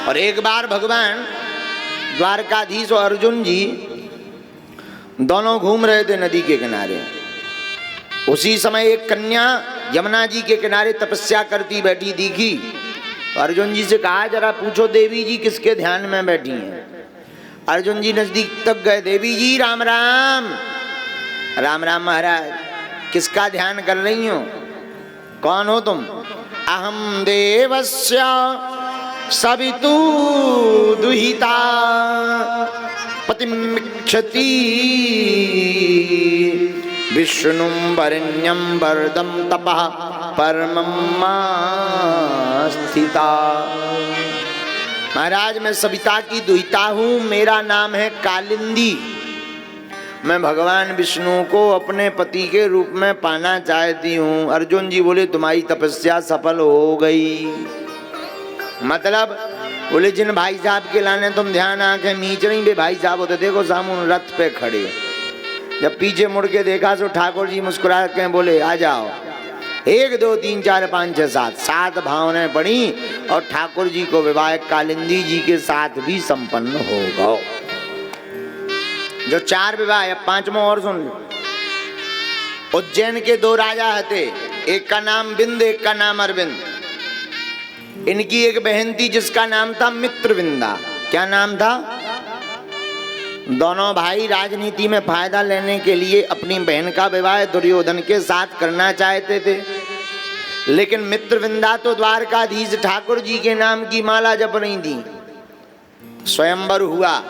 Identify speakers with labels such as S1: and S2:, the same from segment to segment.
S1: और एक बार भगवान द्वारकाधीश और अर्जुन जी दोनों घूम रहे थे नदी के किनारे। उसी समय एक कन्या यमुना जी के किनारे तपस्या करती बैठी दिखी। तो अर्जुन जी से कहा, जरा पूछो देवी जी किसके ध्यान में बैठी हैं। अर्जुन जी नजदीक तक गए। देवी जी राम राम। राम राम महाराज, किसका ध्यान कर रही हो? कौन हो तुम? अहम देवस्य सवितु दुहिता पतिमिच्छति विष्णुं वरेण्यं वरदं तपः परमं स्थिता। महाराज, मैं सविता की दुहिता हूँ, मेरा नाम है कालिंदी। मैं भगवान विष्णु को अपने पति के रूप में पाना चाहती हूँ। अर्जुन जी बोले, तुम्हारी तपस्या सफल हो गई। मतलब बोले, जिन भाई साहब के लाने तुम ध्यान आंखें मीच रही, बे भाई साहब होते देखो सामने रथ पे खड़े। जब पीछे मुड़ के देखा तो ठाकुर जी मुस्कुरा के बोले, आ जाओ। 1 2 3 4 5 6 7 7 भावनाएं पड़ी और ठाकुर जी को विवाह कालिंदी जी के साथ भी संपन्न हो गया। जो 4 विवाह है, 5वां और सुन लो। उज्जैन के 2 राजा थे, एक का नाम बिंद, एक का नाम अरविंद। इनकी एक बहन थी जिसका नाम था मित्रविंदा। क्या नाम था? दोनों भाई राजनीति में फायदा लेने के लिए अपनी बहन का विवाह दुर्योधन के साथ करना चाहते थे, लेकिन मित्रविंदा तो द्वारकाधीश ठाकुर जी के नाम की माला जप रही थी। स्वयंवर हुआ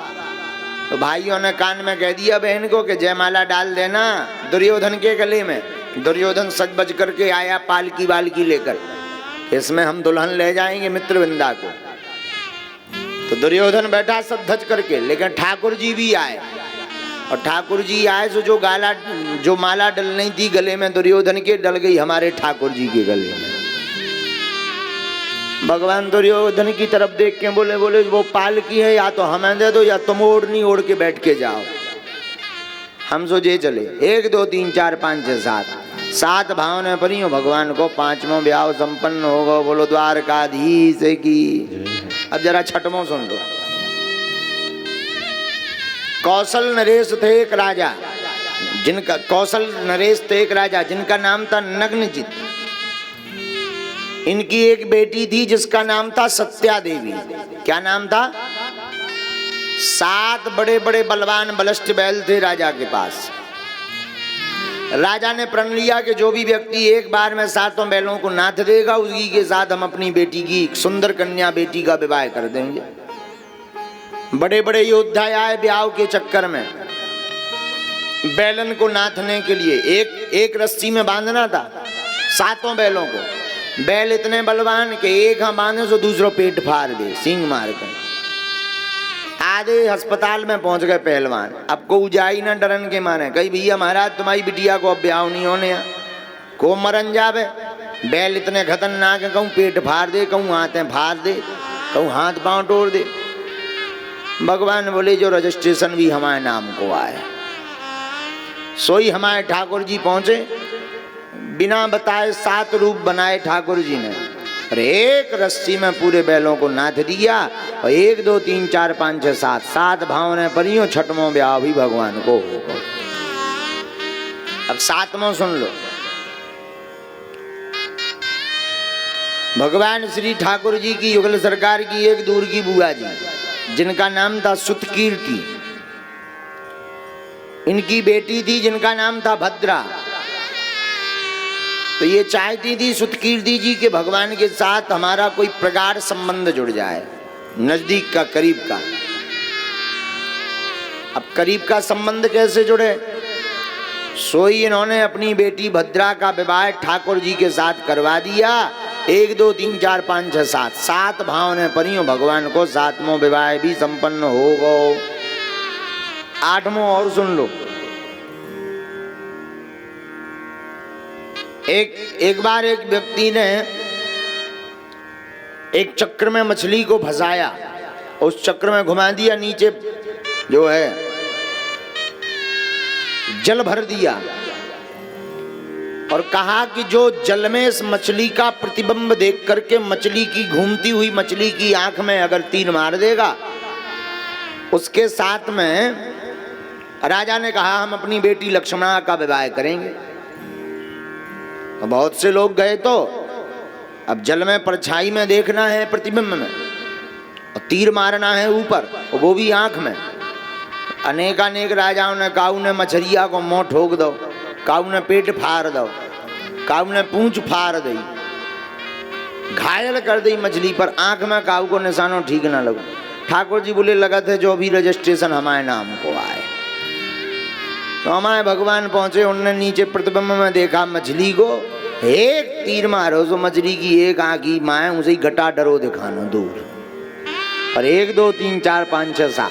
S1: तो भाइयों ने कान में कह दिया बहन को कि जयमाला डाल देना दुर्योधन के गले में। दुर्योधन सज बज करके आया पालकी वालकी लेकर, इसमें हम दुल्हन ले जाएंगे मित्रविंदा को। तो दुर्योधन बैठा सब धज करके, लेकिन ठाकुर जी भी आए। और ठाकुर जी आए तो जो माला डलनी थी गले में दुर्योधन के, डल गई हमारे ठाकुर जी के गले में। भगवान दुर्योधन की तरफ देख के बोले वो पालकी है, या तो हमें दे दो या तुम ओढ़नी ओढ़ के बैठ के जाओ। हम सोचे चले। 1 2 3 4 5 6 7 भावनाएं पड़ी हो भगवान को। 5वां ब्याह संपन्न होगा। बोलो द्वारकाधीश की। अब जरा 6वां सुन लो। कौशल नरेश थे एक राजा, जिनका नाम था नग्नजित। इनकी एक बेटी थी जिसका नाम था सत्या देवी। क्या नाम था? 7 बड़े बड़े बलवान बलिष्ठ बैल थे राजा के पास। राजा ने प्रण लिया कि जो भी व्यक्ति एक बार में 7 बैलों को नाथ देगा, उसी के साथ हम अपनी बेटी की एक सुंदर कन्या बेटी का विवाह कर देंगे। बड़े बड़े योद्धा आए ब्याह के चक्कर में। बैलन को नाथने के लिए एक रस्सी में बांधना था 7 बैलों को। बैल इतने बलवान के एक हम बांधे तो दूसरों पेट फाड़ दे, सींग मार कर। आधे अस्पताल में पहुंच गए पहलवान। अब को उजाई ना डरन के मारे, कही भैया महाराज तुम्हारी बिटिया को अब ब्याह नहीं होने, को मरन जावे। बैल इतने खतरनाक है, कहूँ पेट फाड़ दे, कहूँ हाथें फाड़ दे, कहूँ हाथ पांव तोड़ दे। भगवान बोले जो रजिस्ट्रेशन भी हमारे नाम को आए। सोई हमारे ठाकुर जी पहुंचे, बिना बताए 7 रूप बनाए ठाकुर जी ने, और एक रस्सी में पूरे बैलों को नाथ दिया। और 1 2 3 4 5 6 7 भावनाएं परियों। 6वां ब्याह भी भगवान को होगा। अब 7वां सुन लो। भगवान श्री ठाकुर जी की युगल सरकार की एक दूर की बुआ जी, जिनका नाम था सुतकीर्ति। इनकी बेटी थी जिनका नाम था भद्रा। तो ये चाहती थी सुतकीर्ति जी के भगवान के साथ हमारा कोई प्रगाढ़ संबंध जुड़ जाए, नजदीक का, करीब का। अब करीब का संबंध कैसे जुड़े? सोई इन्होंने अपनी बेटी भद्रा का विवाह ठाकुर जी के साथ करवा दिया। 1 2 3 4 5 6 7 भावनाएं परियों भगवान को। 7वां विवाह भी संपन्न हो गो। 8वां और सुन लो। एक बार एक व्यक्ति ने एक चक्र में मछली को फंसाया, उस चक्र में घुमा दिया, नीचे जो है जल भर दिया और कहा कि जो जल में इस मछली का प्रतिबिंब देख करके मछली की घूमती हुई मछली की आंख में अगर तीर मार देगा, उसके साथ में राजा ने कहा हम अपनी बेटी लक्ष्मणा का विवाह करेंगे। तो बहुत से लोग गए, तो अब जल में परछाई में देखना है प्रतिबिंब में, और तीर मारना है ऊपर, वो भी आंख में। अनेकानेक राजाओं ने, काऊ ने मछलिया को मुंह ठोक दो, काऊ ने पेट फाड़ दो, काऊ ने पूंछ फाड़ दी, घायल कर दी मछली पर, आंख में काऊ को निशानों ठीक ना लगो। ठाकुर जी बोले लगा थे जो भी रजिस्ट्रेशन हमारे नाम को आए। तो हमारे भगवान पहुंचे, उनने नीचे प्रतिबिंब में देखा मछली को, एक तीर मारो तो मछली की एक आंख की माए उसे ही घटा डरो दिखाना दूर। और 1 2 3 4 5 6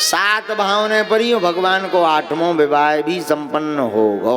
S1: 7 भावने पर ही भगवान को 8वां विवाह भी संपन्न हो गो।